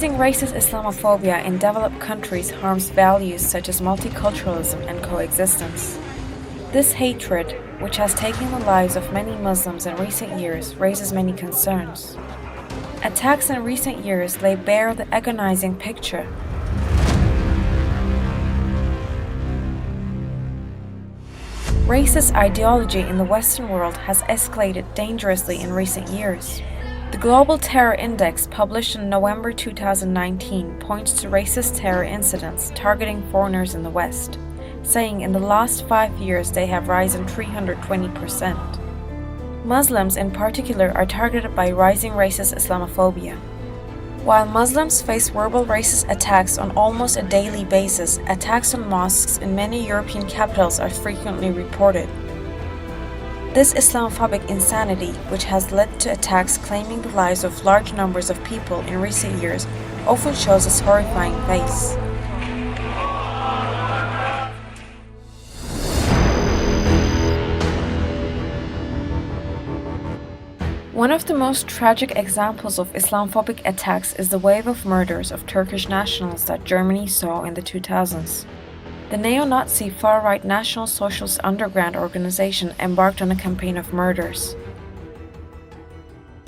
Rising racist Islamophobia in developed countries harms values such as multiculturalism and coexistence. This hatred, which has taken the lives of many Muslims in recent years, raises many concerns. Attacks in recent years lay bare the agonizing picture. Racist ideology in the Western world has escalated dangerously in recent years. The Global Terror Index, published in November 2019, points to racist terror incidents targeting foreigners in the West, saying in the last 5 years they have risen 320%. Muslims in particular are targeted by rising racist Islamophobia. While Muslims face verbal racist attacks on almost a daily basis, attacks on mosques in many European capitals are frequently reported. This Islamophobic insanity, which has led to attacks claiming the lives of large numbers of people in recent years, often shows its horrifying face. One of the most tragic examples of Islamophobic attacks is the wave of murders of Turkish nationals that Germany saw in the 2000s. The neo-Nazi far-right National Socialist Underground organization embarked on a campaign of murders.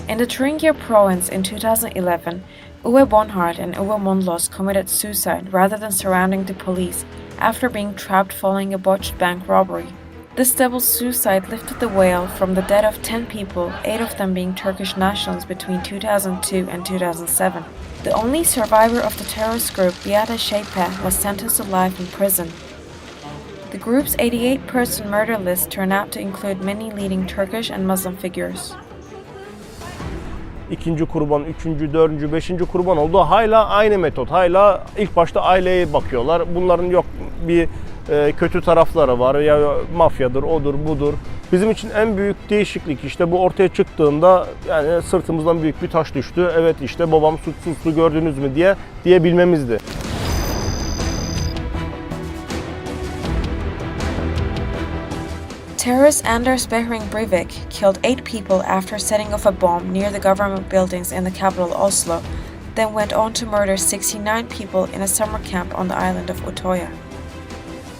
In the Thuringia province in 2011, Uwe Bonhard and Uwe Mondlos committed suicide rather than surrounding the police after being trapped following a botched bank robbery. This double suicide lifted the veil from the death of 10 people, 8 of them being Turkish nationals between 2002 and 2007. The only survivor of the terrorist group, Biata Şepe, was sentenced to life in prison. The group's 88-person murder list turned out to include many leading Turkish and Muslim figures. İkinci kurban, üçüncü, dördüncü, beşinci kurban oldu. Hala aynı metot. Hala ilk başta aileye bakıyorlar. Bunların yok bir kötü tarafları var ya mafyadır, odur, budur. Bizim için en büyük değişiklik işte bu ortaya çıktığında yani sırtımızdan büyük bir taş düştü. Evet işte babam suçsuzdu gördünüz mü diyebilmemizdi. Terrorist Anders Behring Breivik killed 8 people after setting off a bomb near the government buildings in the capital Oslo, then went on to murder 69 people in a summer camp on the island of Utøya.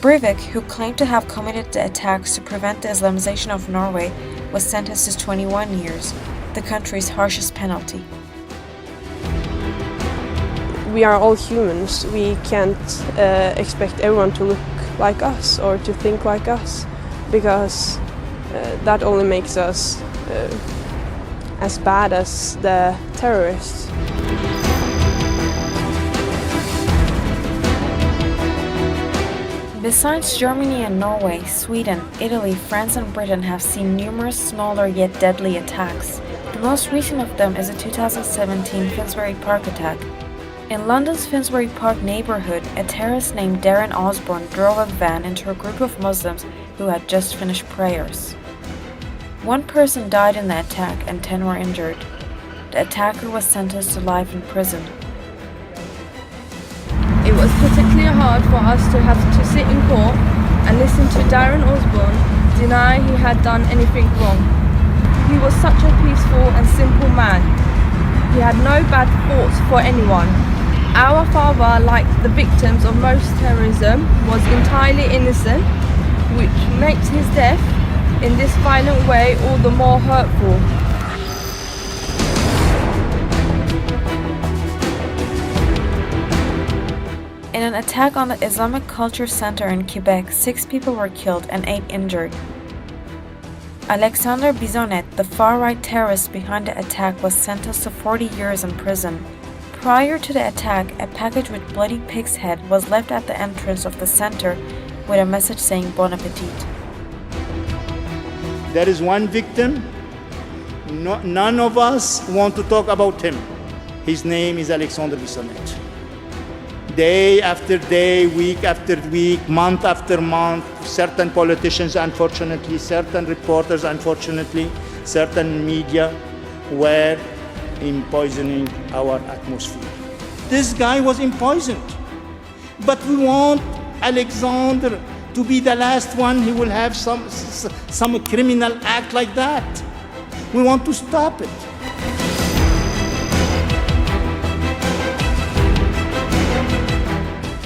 Breivik, who claimed to have committed the attacks to prevent the Islamization of Norway, was sentenced to 21 years, the country's harshest penalty. We are all humans. We can't expect everyone to look like us or to think like us, because that only makes us as bad as the terrorists. Besides Germany and Norway, Sweden, Italy, France and Britain have seen numerous smaller yet deadly attacks. The most recent of them is the 2017 Finsbury Park attack. In London's Finsbury Park neighbourhood, a terrorist named Darren Osborne drove a van into a group of Muslims who had just finished prayers. 1 person died in the attack and 10 were injured. The attacker was sentenced to life in prison. It was particularly hard for us to have to sit in court and listen to Darren Osborne deny he had done anything wrong. He was such a peaceful and simple man. He had no bad thoughts for anyone. Our father, like the victims of most terrorism, was entirely innocent, which makes his death in this violent way all the more hurtful. In an attack on the Islamic Culture Center in Quebec, 6 people were killed and 8 injured. Alexander Bizonet, the far-right terrorist behind the attack, was sentenced to 40 years in prison. Prior to the attack, a package with bloody pig's head was left at the entrance of the center with a message saying Bon Appetit. There is one victim. None of us want to talk about him. His name is Alexander Bizonet. Day after day, week after week, month after month, certain politicians, unfortunately, certain reporters, unfortunately, certain media were poisoning our atmosphere. This guy was poisoned. But we want Alexander to be the last one who will have some criminal act like that. We want to stop it.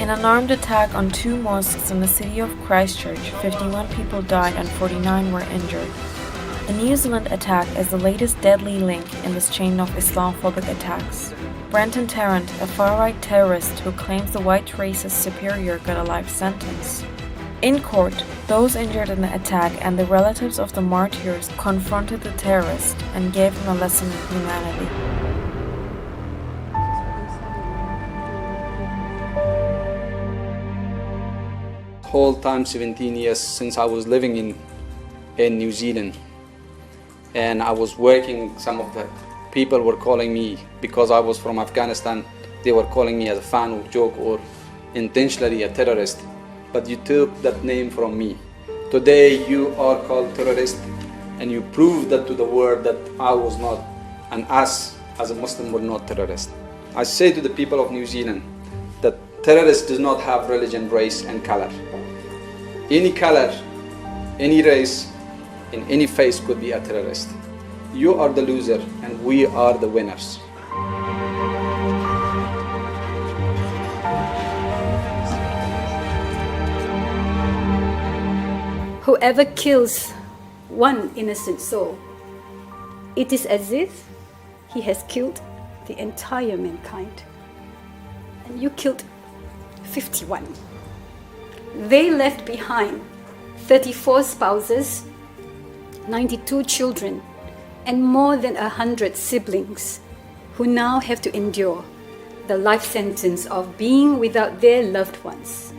In an armed attack on 2 mosques in the city of Christchurch, 51 people died and 49 were injured. The New Zealand attack is the latest deadly link in this chain of Islamophobic attacks. Brenton Tarrant, a far-right terrorist who claims the white racist superior, got a life sentence. In court, those injured in the attack and the relatives of the martyrs confronted the terrorist and gave him a lesson in humanity. Whole time 17 years since I was living in New Zealand, and I was working. Some of the people were calling me, because I was from Afghanistan, they were calling me as a fan or joke or intentionally a terrorist. But you took that name from me. Today you are called terrorist, and you proved that to the world that I was not, and us as a Muslim were not terrorists. I say to the people of New Zealand that terrorists do not have religion, race and color. Any color, any race, in any face could be a terrorist. You are the loser and we are the winners. Whoever kills one innocent soul, it is as if he has killed the entire mankind. And you killed 51. They left behind 34 spouses, 92 children, and more than 100 siblings who now have to endure the life sentence of being without their loved ones.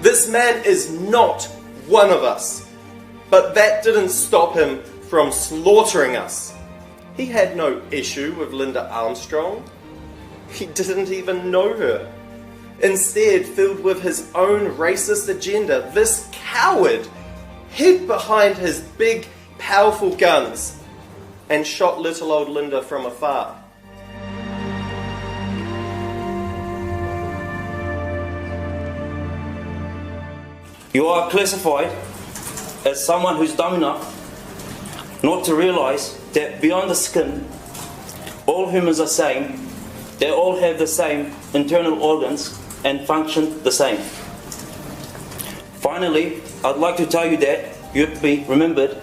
This man is not one of us, but that didn't stop him from slaughtering us. He had no issue with Linda Armstrong. He didn't even know her. Instead, filled with his own racist agenda, this coward hid behind his big, powerful guns and shot little old Linda from afar. You are classified as someone who's dumb enough not to realize that beyond the skin, all humans are same. They all have the same internal organs and function the same. Finally, I'd like to tell you that you have to be remembered,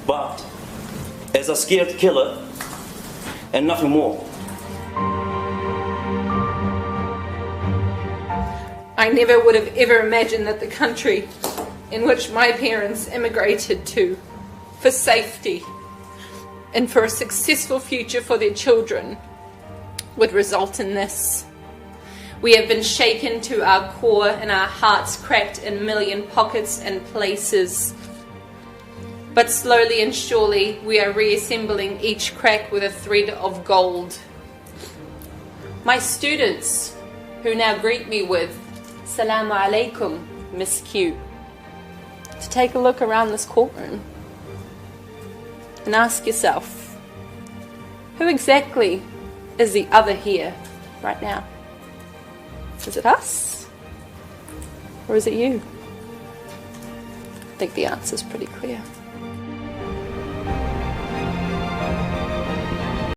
but as a scared killer and nothing more. I never would have ever imagined that the country in which my parents immigrated to for safety and for a successful future for their children would result in this. We have been shaken to our core and our hearts cracked in a million pockets and places. But slowly and surely we are reassembling each crack with a thread of gold. My students, who now greet me with Salamu alaikum, Miss Q, to take a look around this courtroom and ask yourself, who exactly is the other here right now? Is it us? Or is it you? I think the answer's pretty clear.